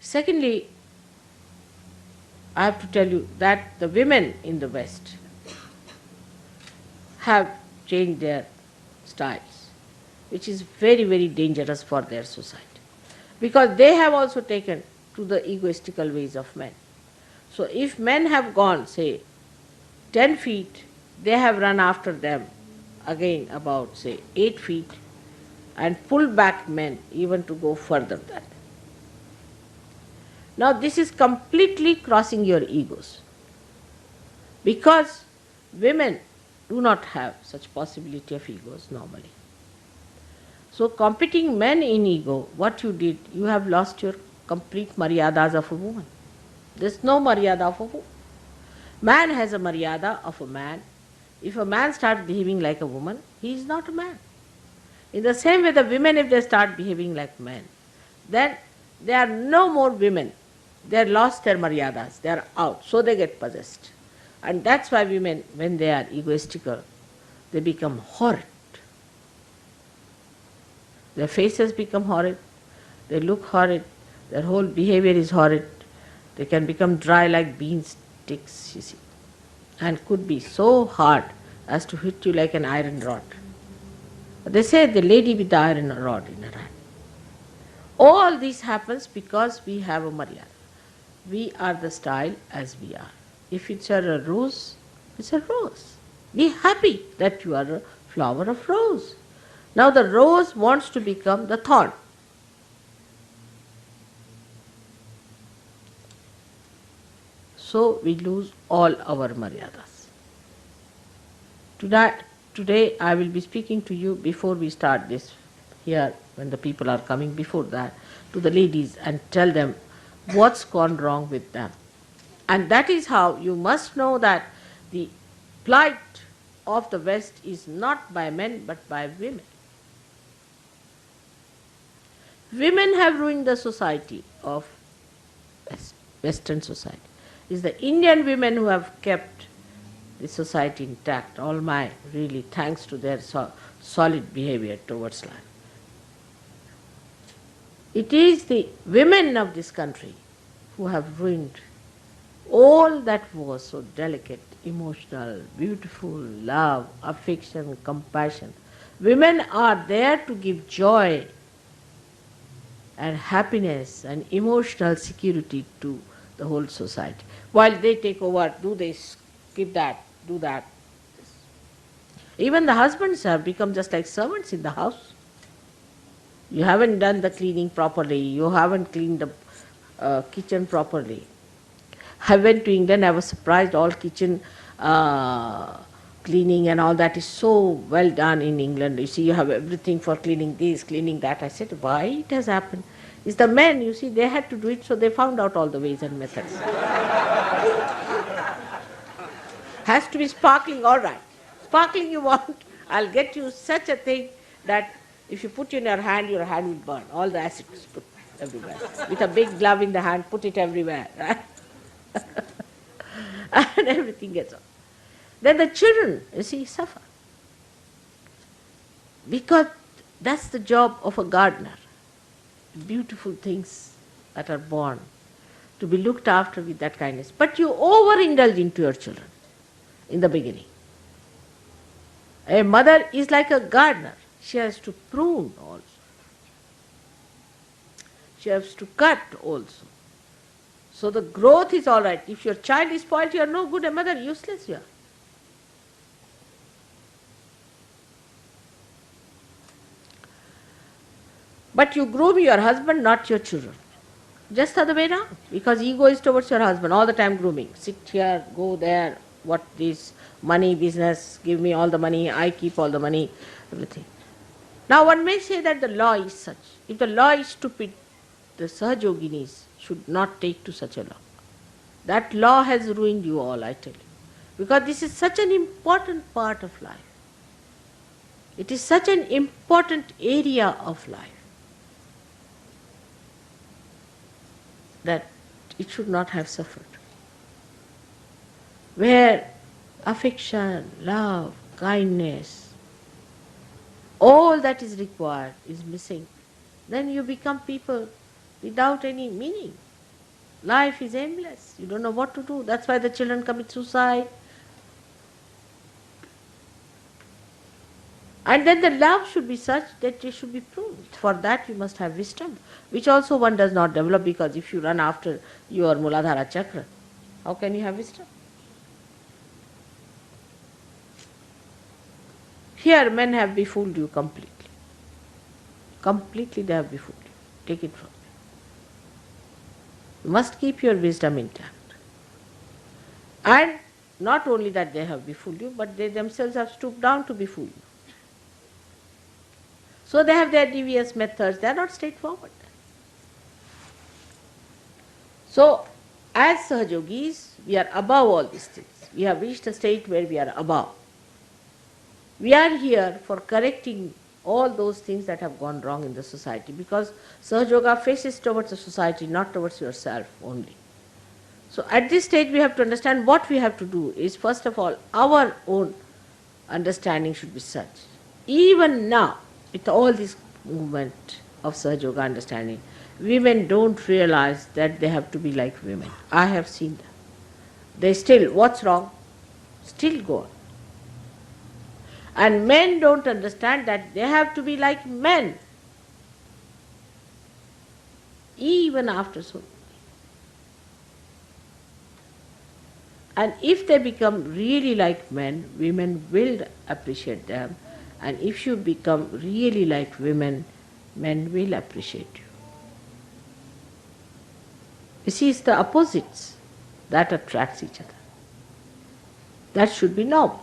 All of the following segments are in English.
Secondly, I have to tell you that the women in the West have changed their styles, which is very, very dangerous for their society. Because they have also taken to the egoistical ways of men. So if men have gone, say, 10 feet, they have run after them again about, say, 8 feet, and pulled back men even to go further than that. Now this is completely crossing your egos, because women do not have such possibility of egos normally. So competing men in ego, what you did, you have lost your complete maryadas of a woman. There's no maryada of a woman. Man has a maryada of a man. If a man starts behaving like a woman, he is not a man. In the same way, the women, if they start behaving like men, then they are no more women. They have lost their maryadas, they are out, so they get possessed. And that's why women, when they are egoistical, they become horrid. Their faces become horrid, they look horrid, their whole behavior is horrid. They can become dry like bean sticks, you see, and could be so hard as to hit you like an iron rod. They say the lady with the iron rod in her hand. All this happens because we have a maryada. We are the style as we are. If it's a rose, it's a rose. Be happy that you are a flower of rose. Now the rose wants to become the thorn. So we lose all our maryadas. Today I will be speaking to you before we start this here, when the people are coming before that, to the ladies and tell them what's gone wrong with them. And that is how you must know that the plight of the West is not by men but by women. Women have ruined the society of Western society. It's the Indian women who have kept the society intact. All my really thanks to their solid behavior towards life. It is the women of this country who have ruined all that was so delicate, emotional, beautiful, love, affection, compassion. Women are there to give joy and happiness and emotional security to the whole society. While they take over, do this, keep that, do that. Even the husbands have become just like servants in the house. You haven't done the cleaning properly, you haven't cleaned the kitchen properly. I went to England, I was surprised, all kitchen cleaning and all that is so well done in England. You see, you have everything for cleaning this, cleaning that. I said, why it has happened? It's the men, you see, they had to do it, so they found out all the ways and methods. Has to be sparkling, all right. Sparkling you want, I'll get you such a thing that if you put in your hand will burn. All the acid is put everywhere. With a big glove in the hand, put it everywhere, right? And everything gets on. Then the children, you see, suffer. Because that's the job of a gardener. Beautiful things that are born, to be looked after with that kindness. But you overindulge into your children in the beginning. A mother is like a gardener. She has to prune also. She has to cut also. So the growth is all right. If your child is spoiled, you are no good a mother, useless you are. But you groom your husband, not your children. Just the other way around. Because ego is towards your husband, all the time grooming. Sit here, go there, what this, money, business, give me all the money, I keep all the money, everything. Now one may say that the law is such. If the law is stupid, the Sahajoginis should not take to such a law. That law has ruined you all, I tell you. Because this is such an important part of life. It is such an important area of life that it should not have suffered. Where affection, love, kindness, all that is required is missing, then you become people without any meaning. Life is aimless. You don't know what to do. That's why the children commit suicide. And then the love should be such that it should be proved. For that you must have wisdom, which also one does not develop, because if you run after your Muladhara Chakra, how can you have wisdom? Here men have befooled you completely. Completely they have befooled you. Take it from me. You must keep your wisdom intact. And not only that they have befooled you, but they themselves have stooped down to befool you. So they have their devious methods, they are not straightforward. So, as Sahajogis, we are above all these things. We have reached a state where we are above. We are here for correcting all those things that have gone wrong in the society, because Sahajoga faces towards the society, not towards yourself only. So at this stage we have to understand what we have to do is, first of all, our own understanding should be such. Even now, with all this movement of Sahajoga understanding, women don't realize that they have to be like women. I have seen that. They still, what's wrong? Still go on. And men don't understand that they have to be like men, even after so many. And if they become really like men, women will appreciate them. And if you become really like women, men will appreciate you. You see, it's the opposites that attracts each other. That should be normal.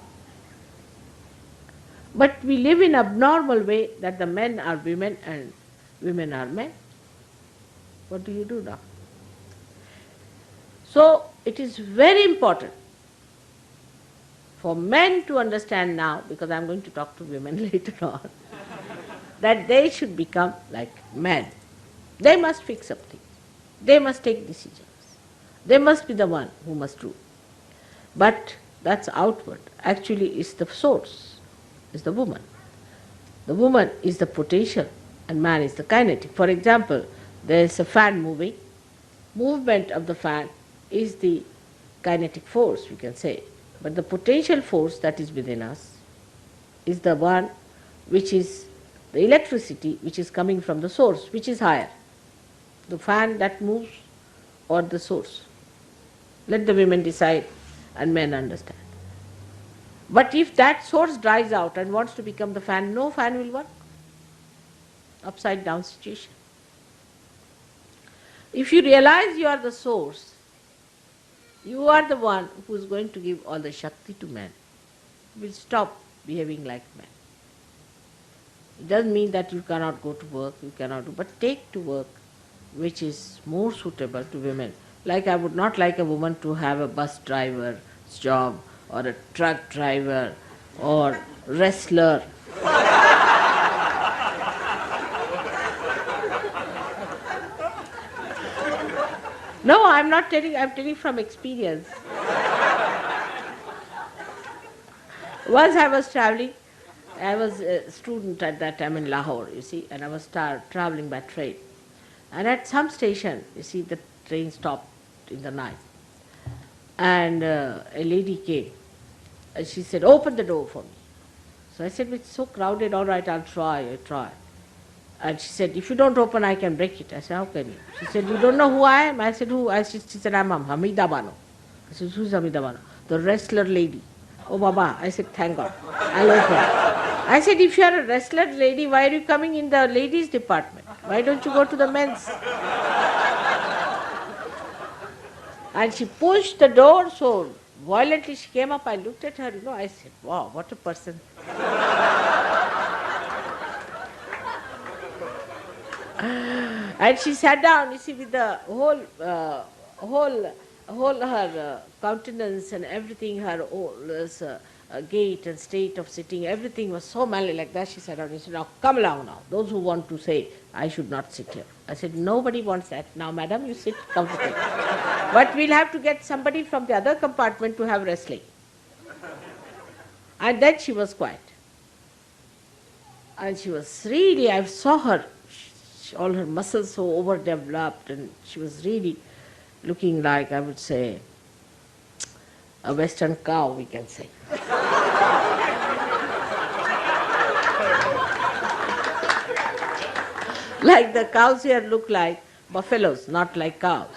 But we live in abnormal way that the men are women and women are men. What do you do now? So it is very important for men to understand now, because I am going to talk to women later on, that they should become like men. They must fix up things. They must take decisions. They must be the one who must rule. But that's outward. Actually, it's the source, is the woman. The woman is the potential and man is the kinetic. For example, there is a fan moving. Movement of the fan is the kinetic force, we can say. But the potential force that is within us is the one which is the electricity which is coming from the source, which is higher. The fan that moves or the source. Let the women decide and men understand. But if that source dries out and wants to become the fan, no fan will work. Upside down situation. If you realize you are the source, you are the one who is going to give all the Shakti to men. You will stop behaving like men. It doesn't mean that you cannot go to work, you cannot do, but take to work which is more suitable to women. Like I would not like a woman to have a bus driver's job or a truck driver or wrestler. No, I'm not telling, I'm telling from experience. Once I was traveling, I was a student at that time in Lahore, you see, and I was traveling by train. And at some station, you see, the train stopped in the night. And a lady came. And she said, open the door for me. So I said, it's so crowded, all right, I'll try. And she said, if you don't open, I can break it. I said, how can you? She said, you don't know who I am? I said, who? She said, I'm Hamida Bano. I said, who's Hamida Bano? The wrestler lady. Oh, Baba. I said, thank God. I'll open. I said, if you are a wrestler lady, why are you coming in the ladies' department? Why don't you go to the men's? And she pushed the door so violently, she came up, I looked at her, I said, wow, what a person. And she sat down, you see, with the whole her countenance and everything, her whole gait and state of sitting, everything was so manly like that. She sat down and said, now come along now. Those who want to say, I should not sit here. I said, nobody wants that. Now, madam, you sit comfortably. But we'll have to get somebody from the other compartment to have wrestling. And then she was quiet. And she was really, I saw her, all her muscles so overdeveloped, and she was really, looking like, I would say, a western cow, we can say. Like the cows here look like buffaloes, not like cows.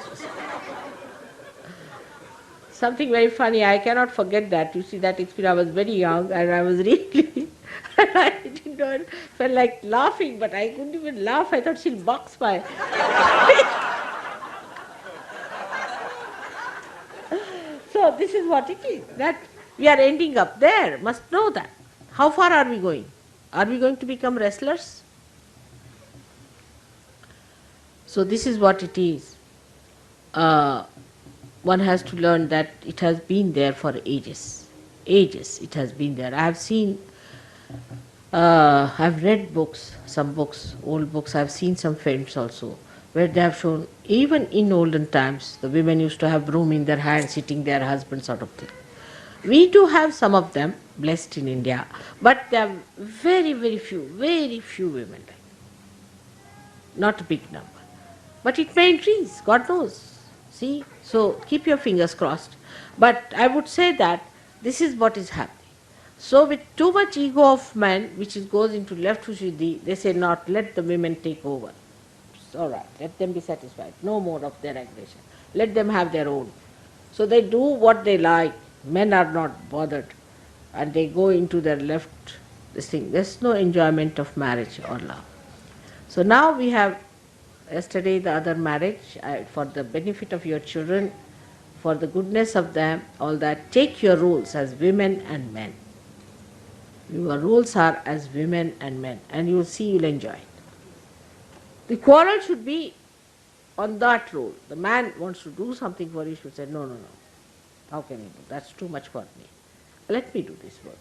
Something very funny, I cannot forget that. You see, that experience, I was very young and I was really, and I did not, felt like laughing, but I couldn't even laugh. I thought she'll box my. So this is what it is, that we are ending up there, must know that. How far are we going? Are we going to become wrestlers? So this is what it is. One has to learn that it has been there for ages. Ages it has been there. I have seen, I've read books, some books, old books, I've seen some films also, where they have shown, even in olden times, the women used to have broom in their hand, sitting their husband sort of thing. We do have some of them, blessed in India, but there are very, very few women like that. Not a big number. But it may increase, God knows. See? So keep your fingers crossed. But I would say that this is what is happening. So with too much ego of men, which goes into left Shuddhi, they say not, let the women take over. It's all right, let them be satisfied. No more of their aggression. Let them have their own. So they do what they like. Men are not bothered. And they go into their left, this thing. There's no enjoyment of marriage or love. So now we have, yesterday the other marriage, for the benefit of your children, for the goodness of them, all that, take your roles as women and men. Your roles are as women and men, and you will see you'll enjoy it. The quarrel should be on that role. The man wants to do something for you, should say, no, no, no. How can you do? That's too much for me. Let me do this work.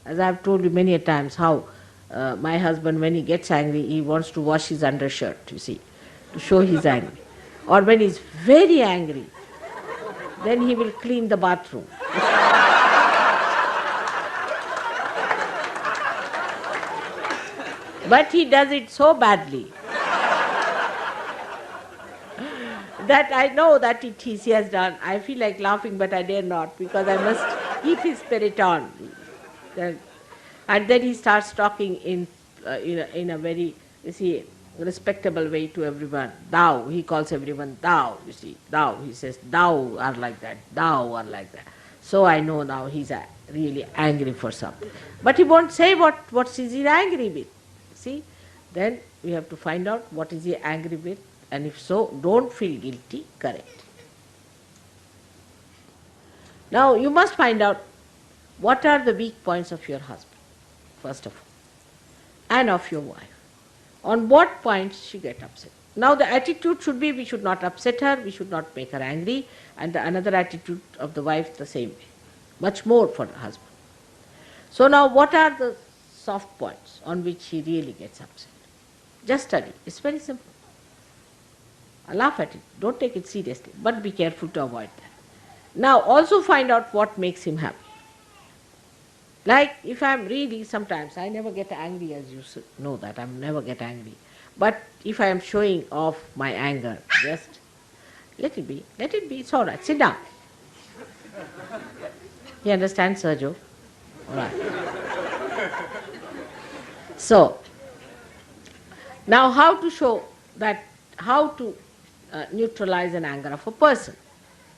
As I have told you many a times how my husband, when he gets angry, he wants to wash his undershirt, you see, to show he's angry. Or when he's very angry, then he will clean the bathroom. But he does it so badly that I know that he has done. I feel like laughing, but I dare not, because I must keep his spirit on. And then he starts talking in a very, you see, respectable way to everyone. Thou, he calls everyone thou, you see. Thou, he says, thou are like that, thou are like that. So I know now he's really angry for something. But he won't say what is he angry with. See, then we have to find out what is he angry with, and if so, don't feel guilty, correct. Now you must find out what are the weak points of your husband, first of all, and of your wife. On what points she get upset. Now the attitude should be, we should not upset her, we should not make her angry, and another attitude of the wife the same way. Much more for the husband. So now what are the soft points on which he really gets upset? Just study. It's very simple. I laugh at it. Don't take it seriously, but be careful to avoid that. Now also find out what makes him happy. Like if I'm really, sometimes I never get angry, as you know that, I never get angry. But if I am showing off my anger, just let it be, it's all right, sit down. You understand, Sergio? All right. So, now how to show that, how to neutralize an anger of a person.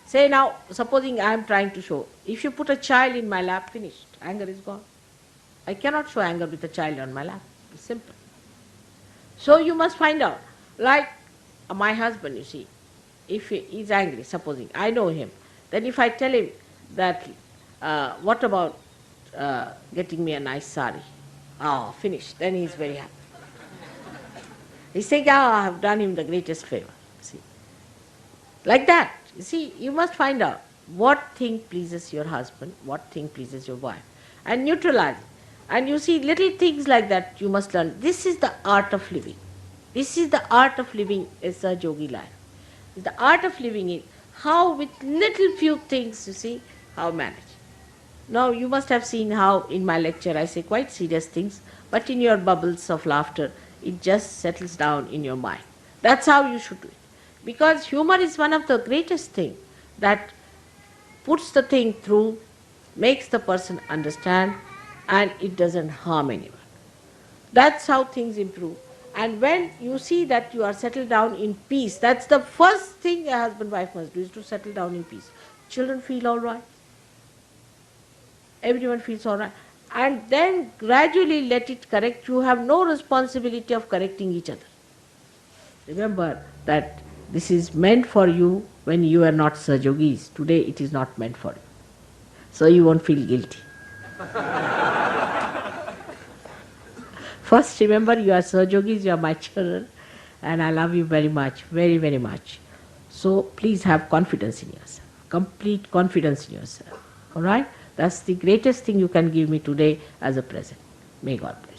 Say now, supposing I am trying to show, if you put a child in my lap, finished, anger is gone. I cannot show anger with a child on my lap. It's simple. So you must find out, like my husband, you see, if he is angry, supposing, I know him, then if I tell him that, what about getting me a nice sari? Ah, finished, then he is very happy. He's saying, I have done him the greatest favor. See, like that. You see, you must find out what thing pleases your husband, what thing pleases your wife, and neutralize it. And you see, little things like that you must learn. This is the art of living. This is the art of living as a yogi life. The art of living is how with little few things, you see, how manage. Now you must have seen how in my lecture I say quite serious things, but in your bubbles of laughter, it just settles down in your mind. That's how you should do it. Because humor is one of the greatest thing that puts the thing through, makes the person understand, and it doesn't harm anyone. That's how things improve. And when you see that you are settled down in peace, that's the first thing a husband wife must do, is to settle down in peace. Children feel all right. Everyone feels all right. And then gradually let it correct. You have no responsibility of correcting each other. Remember that this is meant for you when you are not Sahajogis. Today it is not meant for you. So you won't feel guilty. First remember, you are Sahajogis, you are my children, and I love you very much, very, very much. So please have confidence in yourself, complete confidence in yourself. All right? That's the greatest thing you can give me today as a present. May God bless.